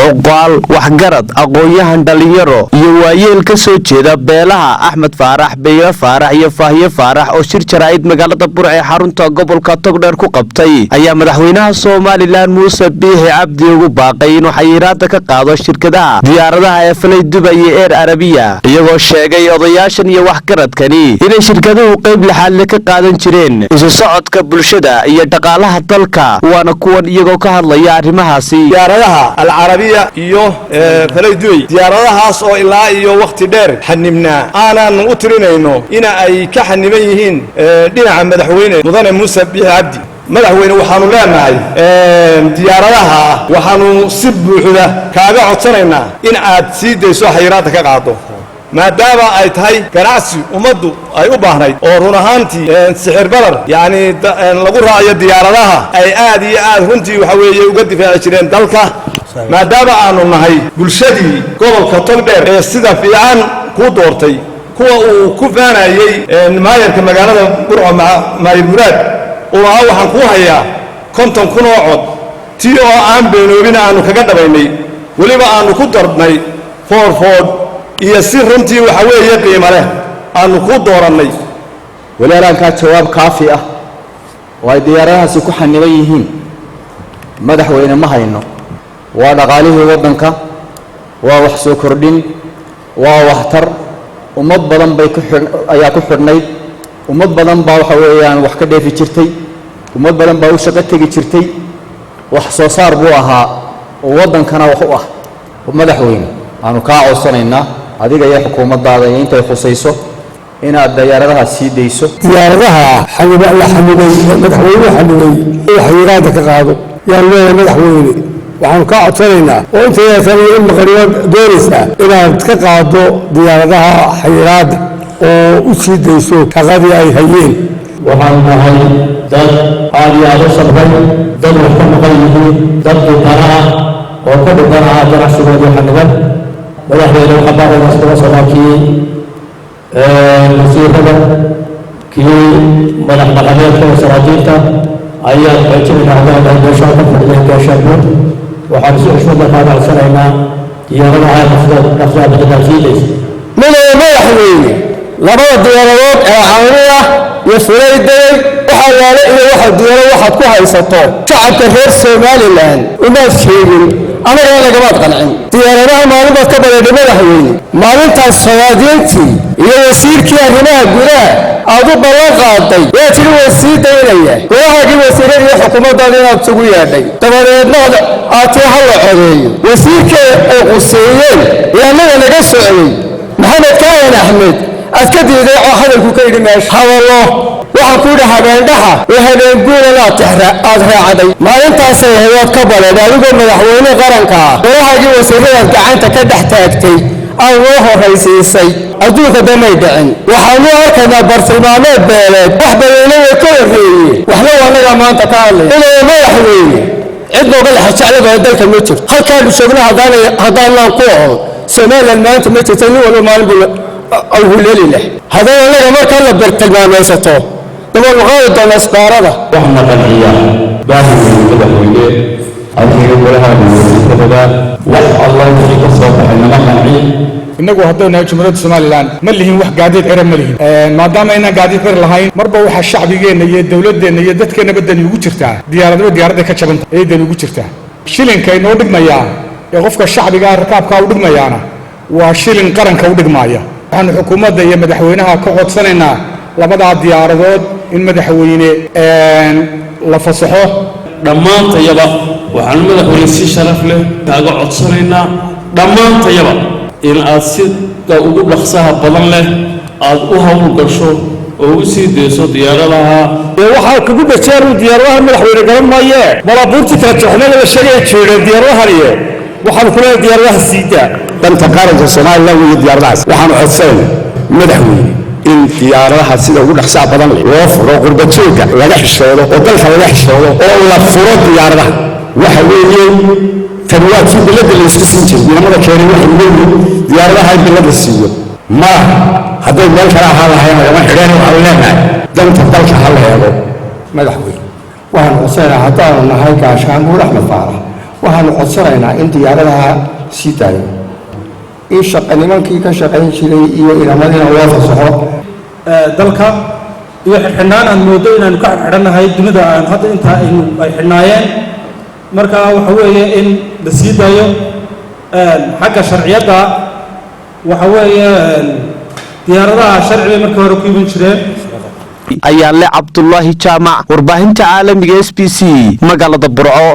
cuqaal waxgarad aqoon-yahan dhalinyaro iyo waayeel ka soo jeeda beelaha Axmed Faarax Beyo Faarax iyo Faahiye Faarax oo shir jaraa'id magaalada Burco ee xarunta gobolka Togdheer ku qabtay ayaa madaxweynaha Soomaaliland Muuse Biixi Cabdi ugu baaqay inuu xayiraadda ka qaado shirkadaha diyaaradaha ee falay Dubai iyo Air Arabia iyagoo sheegay odayaashan iyo waxgaradkani inay shirkaduhu qayb laxaad ka qaadan jireen isu socodka bulshada iyo dhaqaalaha dalka waana kuwan iyagoo ka hadlaya arrimahaasi diyaaradaha al-Arabia iyo falay Dubai diyaaradahaas oo ilaa iyo waqti dheer xanibnaa aanan u tirinayno in ay ka xaniban yihiin dhinaca madaxweyne mudane Muuse Biixi Cabdi madaxweyne waxaanu leenahay diyaaradaha waxaanu si buuxda kaaga codsanaynaa in aad sii dayso xayiraadda ka qaado maadaama ay tahay ganacsi ummaddu ay u baahnayd oo run ahaantii sixir barar yani lagu raaciyo diyaaradaha ay aad iyo aad runtii waxa weeye uga difaaci jireen dalka maadaama aanu nahay bulshadii gobolka Togdheer ee sida fiican ku doortay kuwa uu ku faanayay maayarka magaalada Burco Maayir Muraad oo waxaan ku hayaa 50 kun oo cod tii oo aan beenoobin aanu kaga dhabaynay waliba aanu ku darbnay foorfood iyo si runtii waxa weeye qiimo leh aanu ku doorannay walaalanka jawaab kaafi ah oo ay diyaaradahaasi ku xaniban yihiin madaxweyne ma hayno waa dhaqaalihii wadanka waa wax soo kordhin waa waxtar ummad badan bay ayaa ku xidhnayd ummad badan baa waxa weeyaan wax ka dheefi jirtay ummad badan baa u shaqo tegi jirtay wax soo saar buu ahaa oo wadankana wax u ah madaxweyne aanu ka codsanaynaa adiga iyo xukuumaddaada intay khusayso inaad diyaaradaha sii dayso diyaaradaha la xamilay madaxweyne xamilay xayiraadda ka qaado yaa leeyahay madaxweyne waxaan ka codsanaynaa oo inta tan in maqriyad doonaysa inaad ka qaado diyaaradaha xayiraadda oo u sii dayso shaqadii ay hayeen waxaan nahay dad aad iyo aad u sabray dad wax ka maqan yihiin dad dhibanaha oo ka dhibanaha ganacsigoodii xaniban madaxweyne waxaa iskula socdaakii wasiirada kii madax dhaqameedka wasaraatiinta ayaan xoojinaynaa hadaan beeshaa ka fadhiyeen gaashaanbuur waxaan si xushmada kaaga codsanaynaa diyaaradaha naftaa bixinaa siidaysa madaxweyne labada diyaaradood ee caawinaya iyo fulay Dubai waxa yaala iyo waxa diyaarado waxaad ku haysato shacabka reer Soomaaliland uma sheegin anaga lagama qancin diyaaradaha maalinta ka badan madaxweyne maalintaas soomaaliyeedtii iyo wasiirkii arrimaha gudaha aad u ballan qaaday ee tii wasiidaynaya golaha wasiirada iyo xukuumadda inaad sugu yeedhay dabadeedna aad hal codeeyo wasiirka ee quseeyeen iyana laga socday maxamed kaayan axmed askadiiday oo hadalku ka yiri meesha hawlo waxa ku dhahabeendhaha ee habeen guurana aad raacday maalintaas ay hay'ad ka balad adigoo madaxweyne qaranka golaha wasiirada gacanta ka dhex taagtay ay loo horeysiisay adduunka damay dhicin waxaan u arkaynaa bartilmaameed beeleed wax badanay ka horreeyay waxna wanaga maanta ka hadlay inay madaxweyne cid looga la xajacada dalka ma jirto halkaan shaqada hadaan ku oo Soomaaliland maanta ma jirto in wala maalin أو هلالي هذا اللي ما كان بالتلمان يسطو دبل غاية الأسبارة وحنا قنعية باهي من المدحوية أرحي قولها من المدحوية وح الله يحيك الصوت حينما قنعية inagu haddayna jumhuriyadda Soomaaliland ma lihin wax gaadiid cirab ma lihin maadaama ayna gaadiid cir lahayn marba waxa shacbigeena iyo dawladdeena iyo dadkeena badan ugu jirtaa diyaarada ka jabanta ee dan ugu jirtaa shilinka inoo dhigmaya ee qofka shacbiga rakaabka u dhigmayana waa shilin qaranka u dhigmaya waxaan xukuumadda iyo madaxweynaha ka codsanaynaa labada diyaaradood in madaxweyne la fasaxo dhamaantayaba waxaan madaxweyne si sharaf leh kaaga codsanaynaa dhamaantayaba in aad sida ugu dhaqsaha badan leh aad u hawl gasho oo u sii deyso diyaaradaha waxa kugu bajeer diyaaradaha madaxweyne garan maaye balabuurti ka joxnada la sheegay jeeray diyaaradaha waxaan ku leeyahay diyaaradaha siida danta qaranka Soomaaliland iyo diyaaradahaas waxaan codsanaynaa madaxweyne in diyaaradaha sida ugu dhaqsaha badan loo furo qurbadooda laga xishoodo oo dalka laga xishoodo oo la furo diyaaradaha waxa weeye تبوات بلاد اللي يستسمج لما كان واحد منهم ديارها بلاد السيو ما هذا الملك راح على هاي ما حرينا وعلنا دم تطلع على هذا مدحوي وأنا وصينا عطانا هاي كاشان ورحمة فارح waxaanu codsanaynaa in diyaaradaha sii daayo in nimankii ka shaqayn jiray iyo ilaamadiina loo fasaxo dalka iyo xidhnaan aan moodo inaanu ka xidhannahay dunida aan hadda intaa ay xidhnaayeen marka waxa weeye in la sii daayo xagga sharciyadda waxa weeye diyaaradaha sharci bay markii hore ku iman jireen ayaa le Cabdullaahi Jaamac warbaahinta caalamiga SBC magaalada Burco.